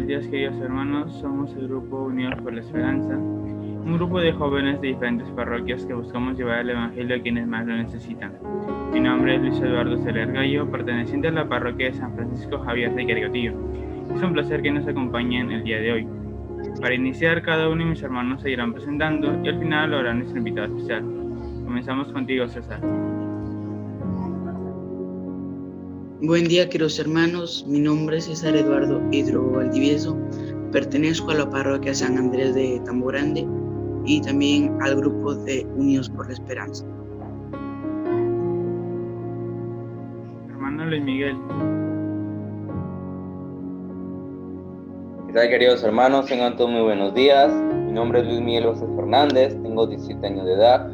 Buenos días, queridos hermanos. Somos el grupo Unidos por la Esperanza, un grupo de jóvenes de diferentes parroquias que buscamos llevar el Evangelio a quienes más lo necesitan. Mi nombre es Luis Eduardo Celer Gallo, perteneciente a la parroquia de San Francisco Javier de Querecotillo. Es un placer que nos acompañen el día de hoy. Para iniciar, cada uno de mis hermanos se irán presentando y al final lo hará nuestro invitado especial. Comenzamos contigo, César. Buen día, queridos hermanos. Mi nombre es César Eduardo Hidrogo Valdivieso. Pertenezco a la parroquia San Andrés de Tambo Grande y también al grupo de Unidos por la Esperanza. Hermano Luis Miguel. ¿Qué tal, queridos hermanos? Tengan todos muy buenos días. Mi nombre es Luis Miguel Vázquez Fernández, tengo 17 años de edad.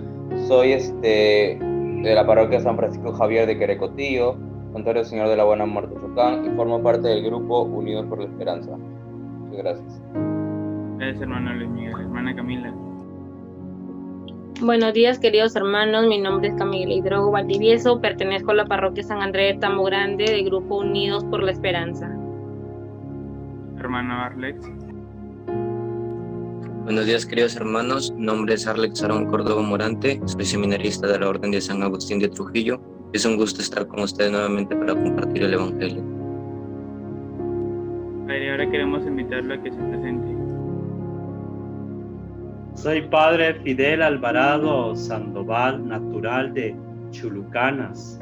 Soy de la parroquia San Francisco Javier de Querecotillo, Santuario Señor de la Buena Muerte Chocán, y formo parte del grupo Unidos por la Esperanza. Muchas gracias. Gracias, hermano Luis Miguel. Hermana Camila. Buenos días, queridos hermanos. Mi nombre es Camila Hidrogo Valdivieso. Pertenezco a la parroquia San Andrés de Tambo Grande del grupo Unidos por la Esperanza. Hermano Arlex. Buenos días, queridos hermanos. Mi nombre es Arlex Aarón Córdoba Morante. Soy seminarista de la Orden de San Agustín de Trujillo. Es un gusto estar con ustedes nuevamente para compartir el Evangelio. Padre, ahora queremos invitarlo a que se presente. Soy Padre Fidel Alvarado Sandoval, natural de Chulucanas.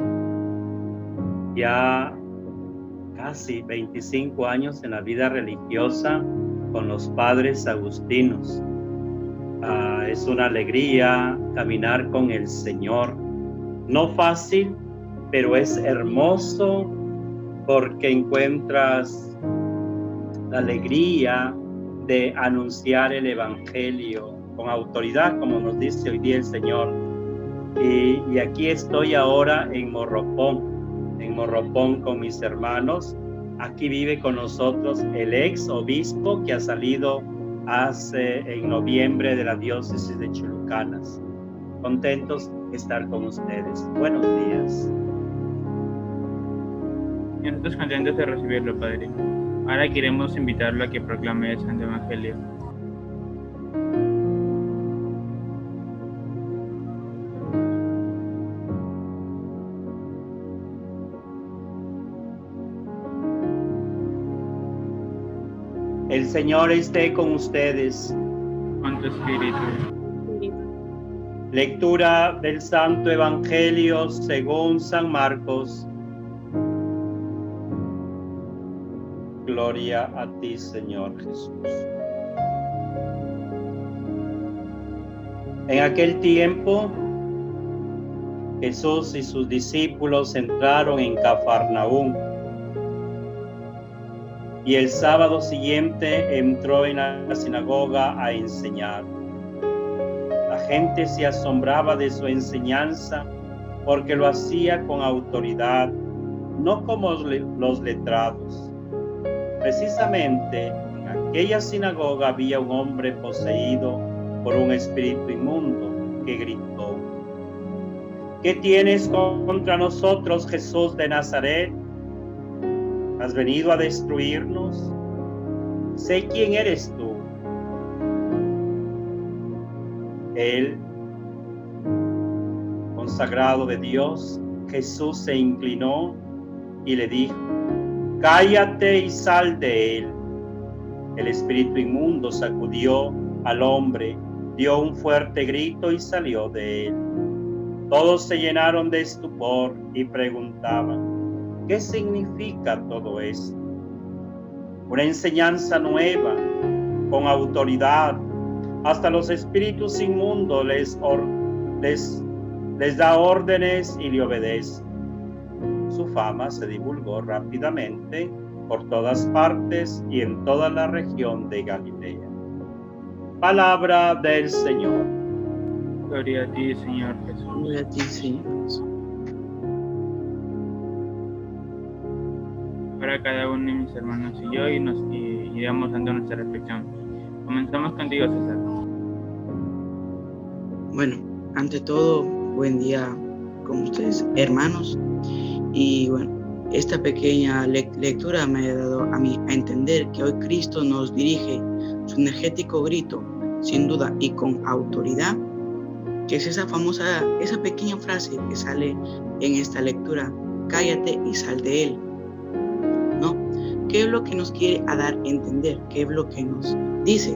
Ya casi 25 años en la vida religiosa con los padres agustinos. Es una alegría caminar con el Señor. No fácil, pero es hermoso porque encuentras la alegría de anunciar el Evangelio con autoridad, como nos dice hoy día el Señor. Y aquí estoy ahora en Morropón con mis hermanos. Aquí vive con nosotros el ex obispo que ha salido en noviembre de la diócesis de Chulucanas. Contentos de estar con ustedes. Buenos días. Y nosotros contentos de recibirlo, Padre. Ahora queremos invitarlo a que proclame el Santo Evangelio. El Señor esté con ustedes. Con tu espíritu. Lectura del Santo Evangelio según San Marcos. Gloria a ti, Señor Jesús. En aquel tiempo, Jesús y sus discípulos entraron en Cafarnaúm. Y el sábado siguiente entró en la sinagoga a enseñar. La gente se asombraba de su enseñanza porque lo hacía con autoridad, no como los letrados. Precisamente en aquella sinagoga había un hombre poseído por un espíritu inmundo que gritó: ¿Qué tienes contra nosotros, Jesús de Nazaret? ¿Has venido a destruirnos? Sé quién eres tú. Él, consagrado de Dios, Jesús se inclinó y le dijo: cállate y sal de él. El espíritu inmundo sacudió al hombre, dio un fuerte grito y salió de él. Todos se llenaron de estupor y preguntaban: ¿qué significa todo esto? Una enseñanza nueva, con autoridad. Hasta los espíritus inmundos les da órdenes y le obedecen. Su fama se divulgó rápidamente por todas partes y en toda la región de Galilea. Palabra del Señor. Gloria a ti, Señor Jesús. Gloria a ti, Señor Jesús. Ahora cada uno de mis hermanos y yo iremos dando nuestra reflexión. Comenzamos contigo, César. Bueno, ante todo, buen día con ustedes, hermanos. Y bueno, Esta pequeña lectura me ha dado a mí a entender que hoy Cristo nos dirige su energético grito, sin duda y con autoridad, que es esa pequeña frase que sale en esta lectura: cállate y sal de él, ¿no? ¿Qué es lo que nos quiere dar a entender? ¿Qué es lo que nos dice?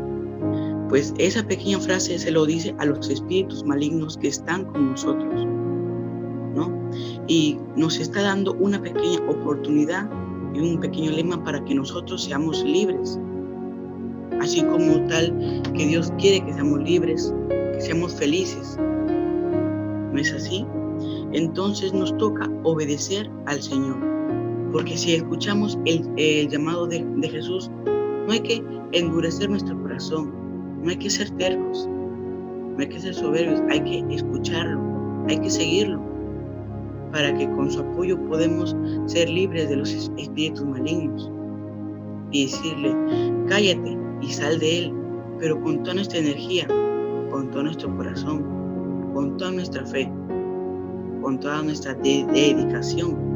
Pues esa pequeña frase se lo dice a los espíritus malignos que están con nosotros, ¿no? Y nos está dando una pequeña oportunidad y un pequeño lema para que nosotros seamos libres. Así como tal que Dios quiere que seamos libres, que seamos felices. ¿No es así? Entonces nos toca obedecer al Señor. Porque si escuchamos el llamado de Jesús, no hay que endurecer nuestro corazón, no hay que ser tercos, no hay que ser soberbios, hay que escucharlo, hay que seguirlo, para que con su apoyo podemos ser libres de los espíritus malignos y decirle: cállate y sal de él, pero con toda nuestra energía, con todo nuestro corazón, con toda nuestra fe, con toda nuestra dedicación.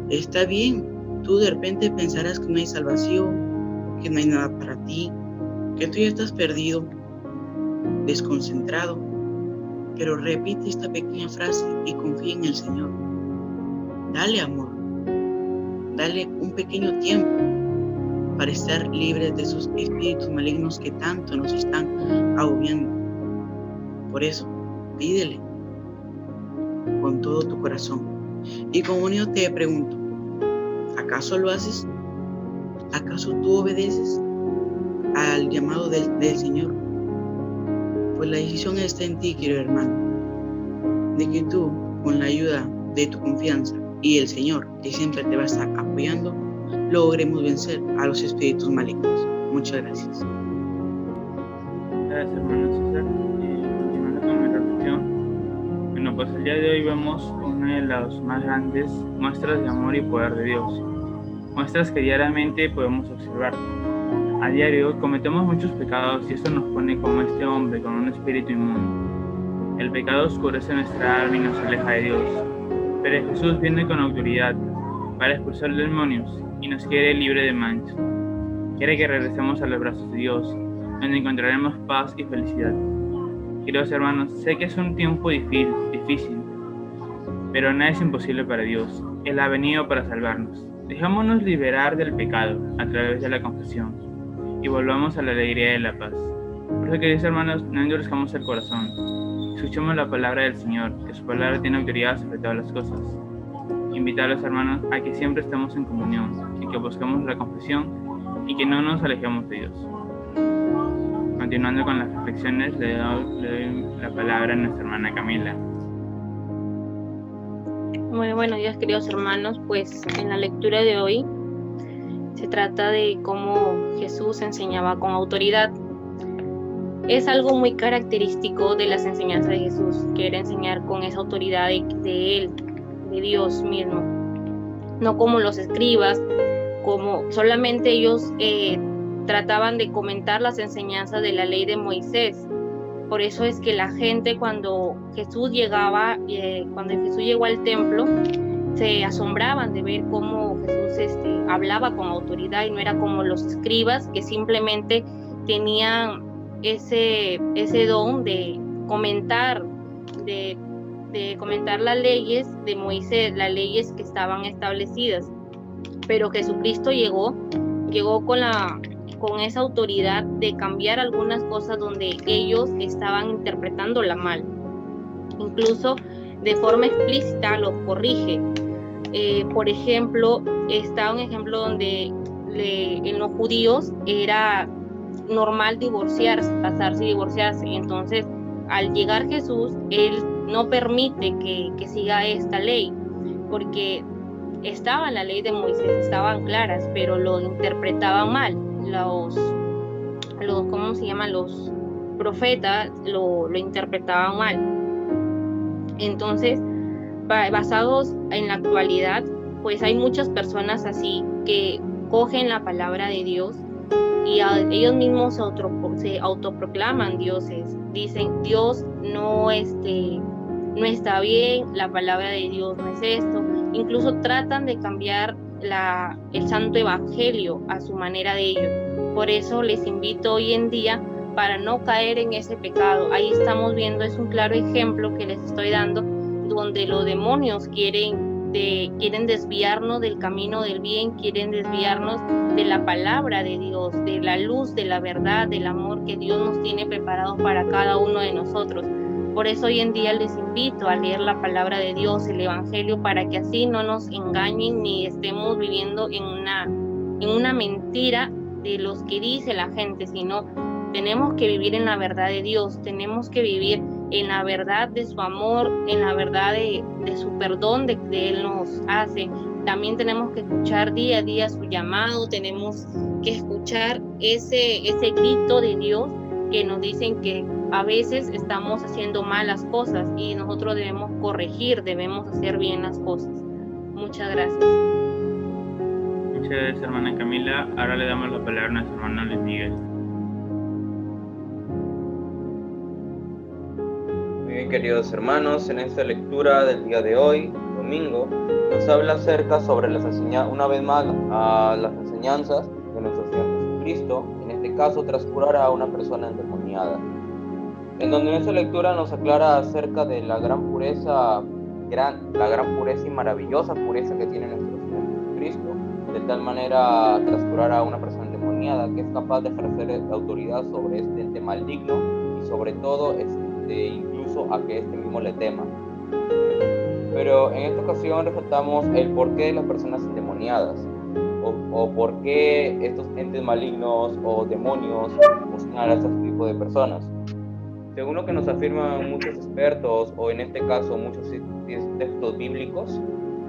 Está bien, tú de repente pensarás que no hay salvación, que no hay nada para ti, que tú ya estás perdido, desconcentrado, pero repite esta pequeña frase y confía en el Señor. Dale amor, dale un pequeño tiempo para estar libres de esos espíritus malignos que tanto nos están agobiando. Por eso, pídele con todo tu corazón. Y como niño te pregunto, ¿acaso lo haces? ¿Acaso tú obedeces al llamado del Señor? Pues la decisión está en ti, querido hermano, de que tú, con la ayuda de tu confianza y el Señor, que siempre te va a estar apoyando, logremos vencer a los espíritus malignos. Muchas gracias. Gracias, hermano César. Continuando con mi reflexión, bueno, pues el día de hoy vemos una de las más grandes muestras de amor y poder de Dios, muestras que diariamente podemos observar. A diario cometemos muchos pecados y esto nos pone como este hombre con un espíritu inmundo. El pecado oscurece nuestra alma y nos aleja de Dios, pero Jesús viene con autoridad para expulsar demonios y nos quiere libre de mancha. Quiere que regresemos a los brazos de Dios, donde encontraremos paz y felicidad. Queridos hermanos, sé que es un tiempo difícil, pero nada es imposible para Dios. Él ha venido para salvarnos. Dejémonos liberar del pecado a través de la confesión y volvamos a la alegría de la paz. Por eso, queridos hermanos, no endurezcamos el corazón. Escuchemos la palabra del Señor, que su palabra tiene autoridad sobre todas las cosas. Invitar a los hermanos a que siempre estemos en comunión y que busquemos la confesión y que no nos alejemos de Dios. Continuando con las reflexiones, le doy la palabra a nuestra hermana Camila. Muy buenos días, queridos hermanos. Pues en la lectura de hoy se trata de cómo Jesús enseñaba con autoridad. Es algo muy característico de las enseñanzas de Jesús, que era enseñar con esa autoridad de Él, de Dios mismo. No como los escribas, como solamente ellos trataban de comentar las enseñanzas de la ley de Moisés. Por eso es que la gente cuando Jesús llegó al templo, se asombraban de ver cómo Jesús hablaba con autoridad y no era como los escribas que simplemente tenían ese don de comentar las leyes de Moisés, las leyes que estaban establecidas. Pero Jesucristo llegó con esa autoridad de cambiar algunas cosas donde ellos estaban interpretándola mal. Incluso de forma explícita los corrige. Por ejemplo, está un ejemplo donde en los judíos era normal casarse y divorciarse. Entonces, al llegar Jesús, Él no permite que siga esta ley, porque estaba en la ley de Moisés, estaban claras, pero lo interpretaban mal. Los profetas lo interpretaban mal. Entonces, basados en la actualidad, pues hay muchas personas así que cogen la palabra de Dios y ellos mismos se autoproclaman dioses. Dicen, Dios no no está bien, la palabra de Dios no es esto. Incluso tratan de cambiar el santo evangelio a su manera de ello. Por eso les invito hoy en día para no caer en ese pecado. Ahí estamos viendo, es un claro ejemplo que les estoy dando, donde los demonios quieren desviarnos del camino del bien, quieren desviarnos de la palabra de Dios, de la luz, de la verdad, del amor que Dios nos tiene preparado para cada uno de nosotros. Por eso hoy en día les invito a leer la palabra de Dios, el evangelio, para que así no nos engañen ni estemos viviendo en una mentira de los que dice la gente, sino tenemos que vivir en la verdad de Dios, tenemos que vivir en la verdad de su amor, en la verdad de su perdón que Él nos hace. También tenemos que escuchar día a día su llamado, tenemos que escuchar ese grito de Dios que nos dicen que a veces estamos haciendo malas cosas y nosotros debemos corregir, debemos hacer bien las cosas. Muchas gracias. Muchas gracias, hermana Camila. Ahora le damos la palabra a nuestro hermano Luis Miguel. Muy bien, queridos hermanos, en esta lectura del día de hoy, domingo, nos habla acerca sobre una vez más, a las enseñanzas de nuestro Señor Jesucristo, en este caso, tras curar a una persona endemoniada. En donde en esta lectura nos aclara acerca de la gran pureza y maravillosa pureza que tiene nuestro Señor Jesucristo, de tal manera tras curar a una persona endemoniada, que es capaz de ejercer autoridad sobre este ente maligno y sobre todo incluso a que este mismo le tema. Pero en esta ocasión resaltamos el porqué de las personas endemoniadas, o por qué estos entes malignos o demonios buscan a este tipo de personas. Según lo que nos afirman muchos expertos, o en este caso muchos textos bíblicos,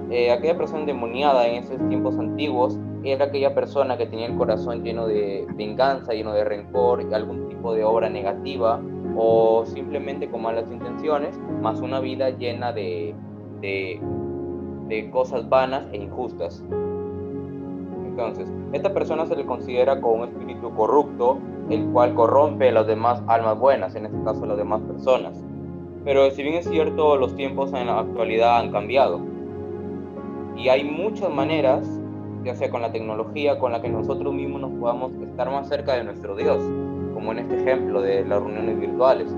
aquella persona endemoniada en esos tiempos antiguos era aquella persona que tenía el corazón lleno de venganza, lleno de rencor y algún tipo de obra negativa, o simplemente con malas intenciones, más una vida llena de cosas vanas e injustas. Entonces, esta persona se le considera como un espíritu corrupto, el cual corrompe a las demás almas buenas, en este caso a las demás personas. Pero si bien es cierto, los tiempos en la actualidad han cambiado y hay muchas maneras, ya sea con la tecnología, con la que nosotros mismos nos podamos estar más cerca de nuestro Dios, como en este ejemplo de las reuniones virtuales,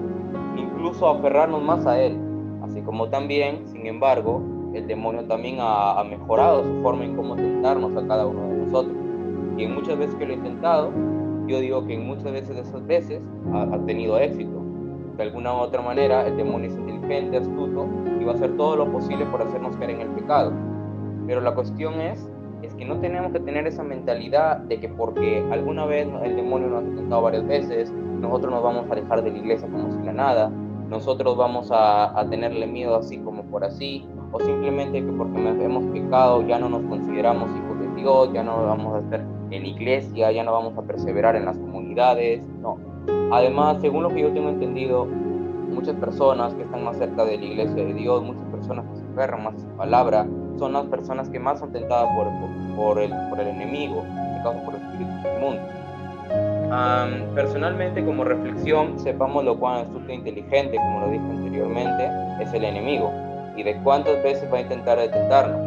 incluso aferrarnos más a Él, así como también, sin embargo, el demonio también ha mejorado su forma en cómo tentarnos a cada uno de nosotros. Y en muchas veces que lo he intentado, yo digo que en muchas veces de esas veces ha tenido éxito. De alguna u otra manera, el demonio es inteligente, astuto, y va a hacer todo lo posible por hacernos caer en el pecado. Pero la cuestión es que no tenemos que tener esa mentalidad de que porque alguna vez el demonio nos ha intentado varias veces, nosotros nos vamos a alejar de la iglesia como si la nada, nosotros vamos a tenerle miedo así como por así, o simplemente que porque hemos pecado ya no nos consideramos hijos de Dios, ya no vamos a estar en la iglesia, ya no vamos a perseverar en las comunidades. No. Además, según lo que yo tengo entendido, muchas personas que están más cerca de la iglesia de Dios, muchas personas que se aferran más a su palabra, son las personas que más son tentadas por el enemigo, en este caso por el espíritu inmundo. Personalmente, como reflexión, sepamos lo cuán astuto e inteligente, como lo dije anteriormente, es el enemigo y de cuántas veces va a intentar tentarnos,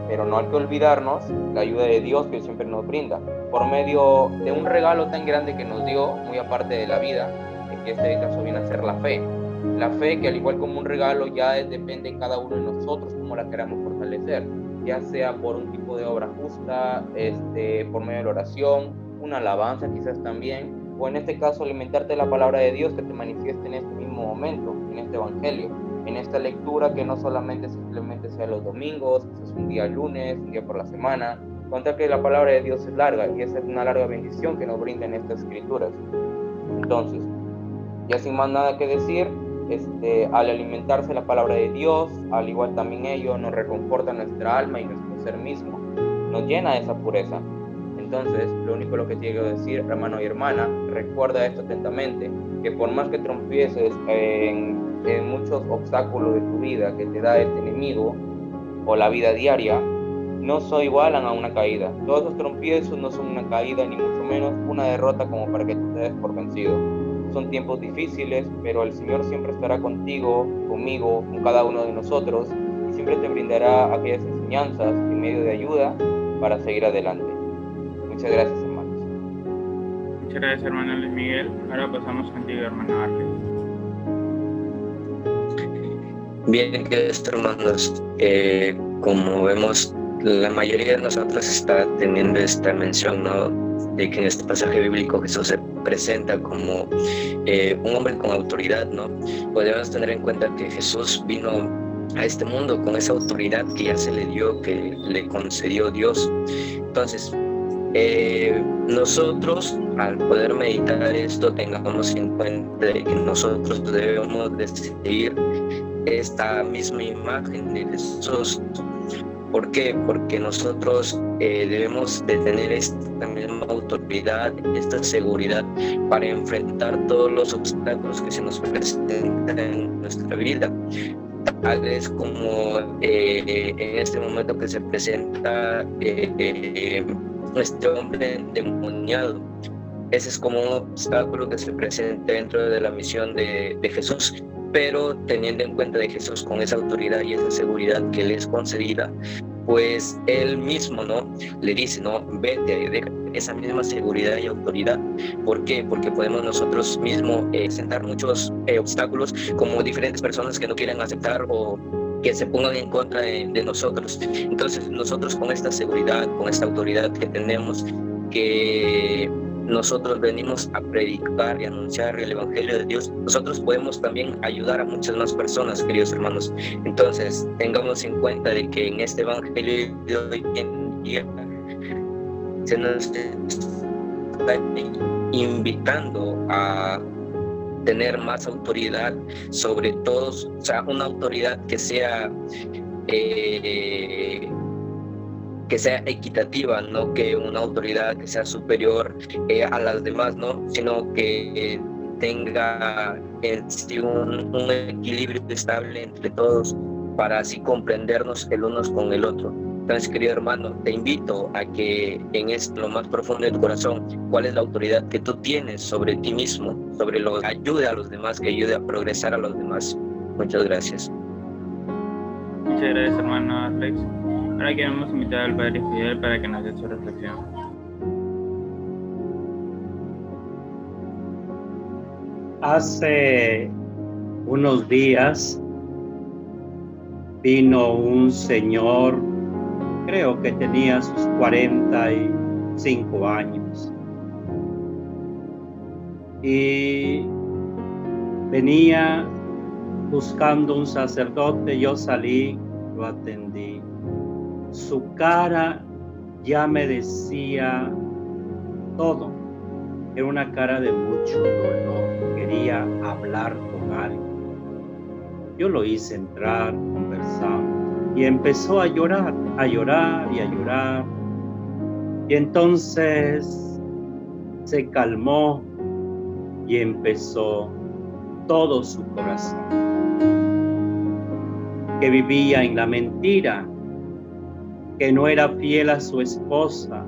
pero no hay que olvidarnos la ayuda de Dios que siempre nos brinda por medio de un regalo tan grande que nos dio, muy aparte de la vida, en que este caso viene a ser la fe que al igual como un regalo ya depende de cada uno de nosotros cómo la queramos fortalecer, ya sea por un tipo de obra justa, por medio de la oración, una alabanza quizás también, o en este caso alimentarte de la palabra de Dios que te manifieste en este mismo momento, en este evangelio, en esta lectura que no solamente simplemente sea los domingos, quizás un día lunes, un día por la semana, contar que la palabra de Dios es larga y esa es una larga bendición que nos brindan estas escrituras. Entonces, ya sin más nada que decir, al alimentarse la palabra de Dios, al igual también ello nos reconforta nuestra alma y nuestro ser mismo, nos llena de esa pureza. Entonces, lo único lo que te quiero decir, hermano y hermana, recuerda esto atentamente, que por más que trompieces en muchos obstáculos de tu vida que te da este enemigo o la vida diaria, no se igualan a una caída. Todos esos trompiezos no son una caída, ni mucho menos una derrota como para que tú te des por vencido. son tiempos difíciles, pero el Señor siempre estará contigo, conmigo, con cada uno de nosotros, y siempre te brindará aquellas enseñanzas en medio de ayuda para seguir adelante. Muchas gracias, hermanos. Muchas gracias, hermano Luis Miguel. Ahora pasamos contigo, hermano Arles. Bien, queridos hermanos, como vemos, la mayoría de nosotros está teniendo esta mención, ¿no?, de que en este pasaje bíblico Jesús se presenta como un hombre con autoridad, ¿no? Podemos tener en cuenta que Jesús vino a este mundo con esa autoridad que ya se le dio, que le concedió Dios. Entonces, nosotros, al poder meditar esto, tengamos en cuenta de que nosotros debemos de seguir esta misma imagen de Jesús. ¿Por qué? Porque nosotros debemos de tener esta misma autoridad, esta seguridad para enfrentar todos los obstáculos que se nos presentan en nuestra vida. Tal es como en este momento que se presenta este hombre endemoniado. Ese es como un obstáculo que se presenta dentro de la misión de Jesús, pero teniendo en cuenta de Jesús con esa autoridad y esa seguridad que le es concedida, pues él mismo, ¿no?, le dice, no, vete, deja esa misma seguridad y autoridad. ¿Por qué? Porque podemos nosotros mismos sentar muchos obstáculos, como diferentes personas que no quieren aceptar o que se pongan en contra de nosotros. Entonces nosotros con esta seguridad, con esta autoridad que tenemos, que nosotros venimos a predicar y anunciar el Evangelio de Dios, nosotros podemos también ayudar a muchas más personas, queridos hermanos. Entonces, tengamos en cuenta de que en este Evangelio de hoy en día se nos está invitando a tener más autoridad sobre todos, o sea, una autoridad que sea equitativa, no que una autoridad que sea superior a las demás, ¿no?, sino que tenga en sí un equilibrio estable entre todos para así comprendernos el uno con el otro. Entonces, querido hermano, te invito a que en lo más profundo de tu corazón, ¿cuál es la autoridad que tú tienes sobre ti mismo, sobre lo que ayude a los demás, que ayude a progresar a los demás? Muchas gracias. Muchas gracias, hermano Alex. Ahora queremos invitar al Padre Fidel para que nos dé su reflexión. Hace unos días vino un señor, creo que tenía sus 45 años, y venía buscando un sacerdote. Yo salí, lo atendí. Su cara ya me decía todo. Era una cara de mucho dolor. Quería hablar con alguien. Yo lo hice entrar, conversamos, y empezó a llorar y a llorar. Y entonces se calmó y empezó todo su corazón, que vivía en la mentira, que no era fiel a su esposa,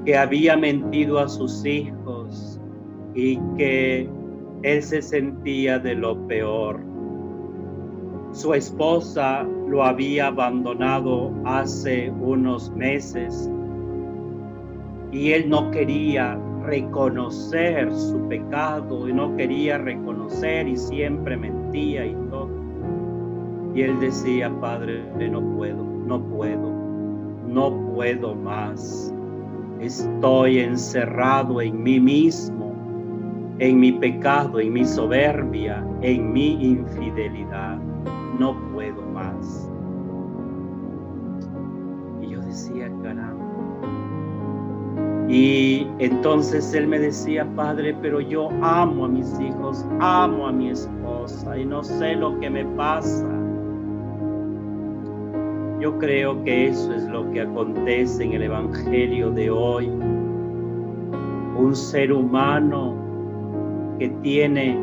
que había mentido a sus hijos y que él se sentía de lo peor. Su esposa lo había abandonado hace unos meses y él no quería reconocer su pecado y no quería reconocer y siempre mentía y todo. Y él decía: Padre, no puedo más. Estoy encerrado en mí mismo, en mi pecado, en mi soberbia, en mi infidelidad. No puedo más. Y yo decía: caramba. Y entonces él me decía: Padre, pero yo amo a mis hijos, amo a mi esposa y no sé lo que me pasa. Yo creo que eso es lo que acontece en el Evangelio de hoy. Un ser humano que tiene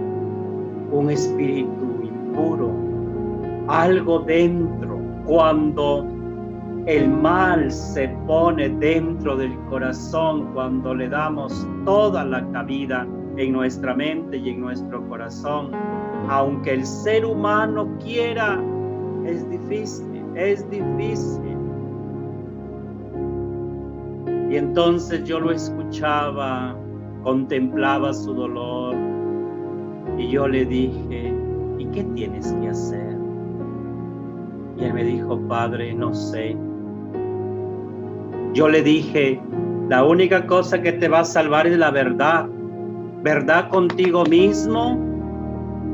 un espíritu impuro, algo dentro. Cuando el mal se pone dentro del corazón, cuando le damos toda la cabida, en nuestra mente y en nuestro corazón. Aunque el ser humano quiera, es difícil, es difícil. Y entonces yo lo escuchaba, contemplaba su dolor y yo le dije, ¿y qué tienes que hacer? Y él me dijo, Padre, no sé. Yo le dije, la única cosa que te va a salvar es la verdad. Verdad contigo mismo,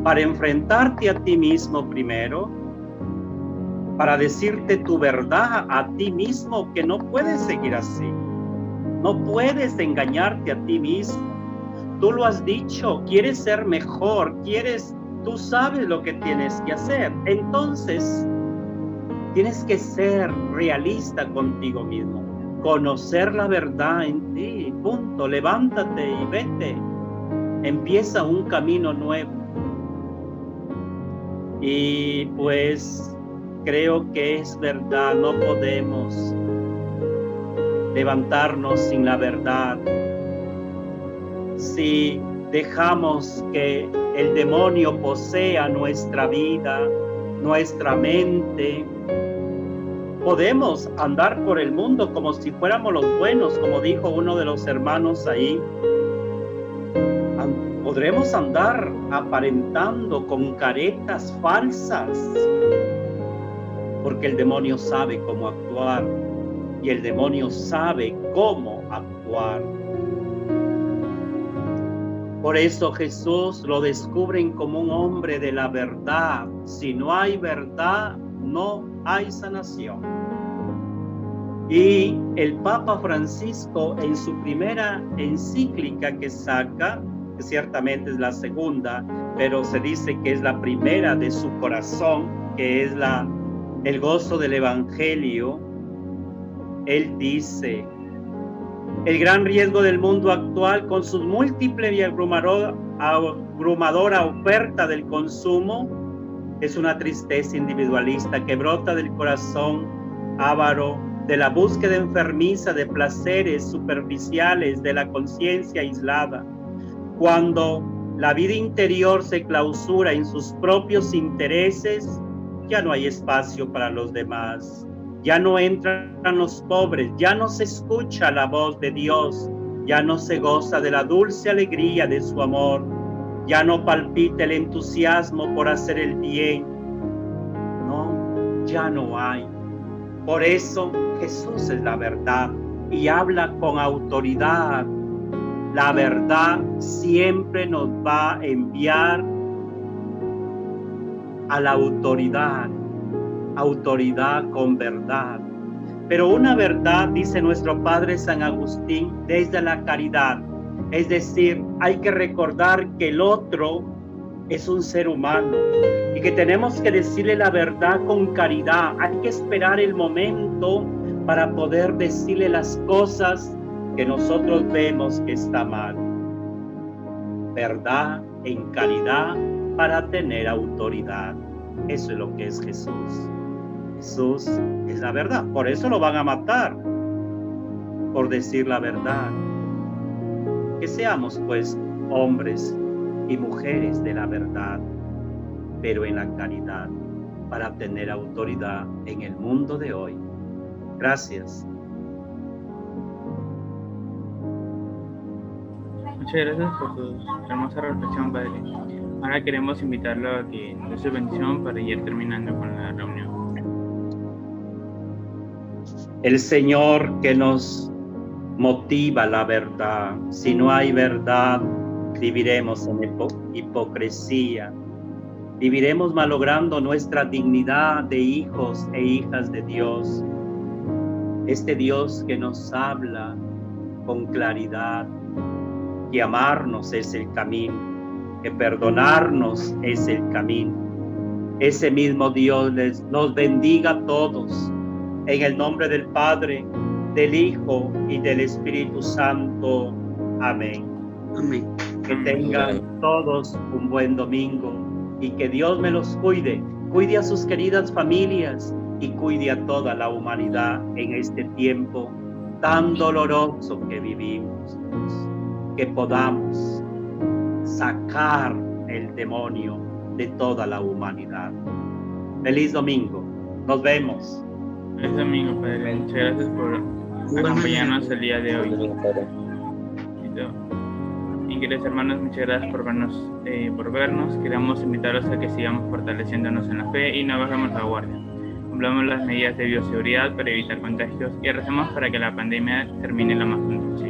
para enfrentarte a ti mismo primero, para decirte tu verdad a ti mismo, que no puedes seguir así. No puedes engañarte a ti mismo. Tú lo has dicho, quieres ser mejor, tú sabes lo que tienes que hacer. Entonces, tienes que ser realista contigo mismo, conocer la verdad en ti, punto. Levántate y vete. Empieza un camino nuevo. Y pues creo que es verdad, no podemos levantarnos sin la verdad. Si dejamos que el demonio posea nuestra vida, nuestra mente, podemos andar por el mundo como si fuéramos los buenos, como dijo uno de los hermanos ahí. Podremos andar aparentando con caretas falsas, porque el demonio sabe cómo actuar y el demonio sabe cómo actuar. Por eso Jesús lo descubren como un hombre de la verdad. Si no hay verdad, no hay sanación. Y el Papa Francisco, en su primera encíclica que saca, que ciertamente es la segunda, pero se dice que es la primera de su corazón, que es el gozo del Evangelio, él dice: el gran riesgo del mundo actual, con su múltiple y abrumadora oferta del consumo, es una tristeza individualista que brota del corazón avaro, de la búsqueda enfermiza de placeres superficiales, de la conciencia aislada. Cuando la vida interior se clausura en sus propios intereses, ya no hay espacio para los demás. Ya no entran los pobres, ya no se escucha la voz de Dios, ya no se goza de la dulce alegría de su amor, ya no palpita el entusiasmo por hacer el bien. No, ya no hay. Por eso Jesús es la verdad y habla con autoridad. La verdad siempre nos va a enviar a la autoridad con verdad. Pero una verdad, dice nuestro Padre San Agustín, desde la caridad. Es decir, hay que recordar que el otro es un ser humano y que tenemos que decirle la verdad con caridad. Hay que esperar el momento para poder decirle las cosas que nosotros vemos que está mal. Verdad en caridad para tener autoridad. Eso es lo que es Jesús. Jesús es la verdad. Por eso lo van a matar, por decir la verdad. Que seamos pues hombres y mujeres de la verdad, pero en la caridad, para tener autoridad en el mundo de hoy. Gracias. Muchas gracias por tu hermosa reflexión, Padre. Ahora queremos invitarlo a que nos dé su bendición para ir terminando con la reunión. El Señor que nos motiva la verdad. Si no hay verdad, viviremos en hipocresía. Viviremos malogrando nuestra dignidad de hijos e hijas de Dios. Este Dios que nos habla con claridad, que amarnos es el camino, que perdonarnos es el camino. Ese mismo Dios nos bendiga a todos, en el nombre del Padre, del Hijo y del Espíritu Santo. Amén. Amén. Que tengan todos un buen domingo y que Dios me los cuide. Cuide a sus queridas familias y cuide a toda la humanidad en este tiempo tan doloroso que vivimos. Que podamos sacar el demonio de toda la humanidad. Feliz domingo. Nos vemos. Feliz domingo, Padre. Muchas gracias por acompañarnos el día de hoy. Y queridos hermanos, muchas gracias por vernos. Queremos invitarlos a que sigamos fortaleciéndonos en la fe y no bajemos la guardia. Cumplamos las medidas de bioseguridad para evitar contagios y recemos para que la pandemia termine lo más pronto posible.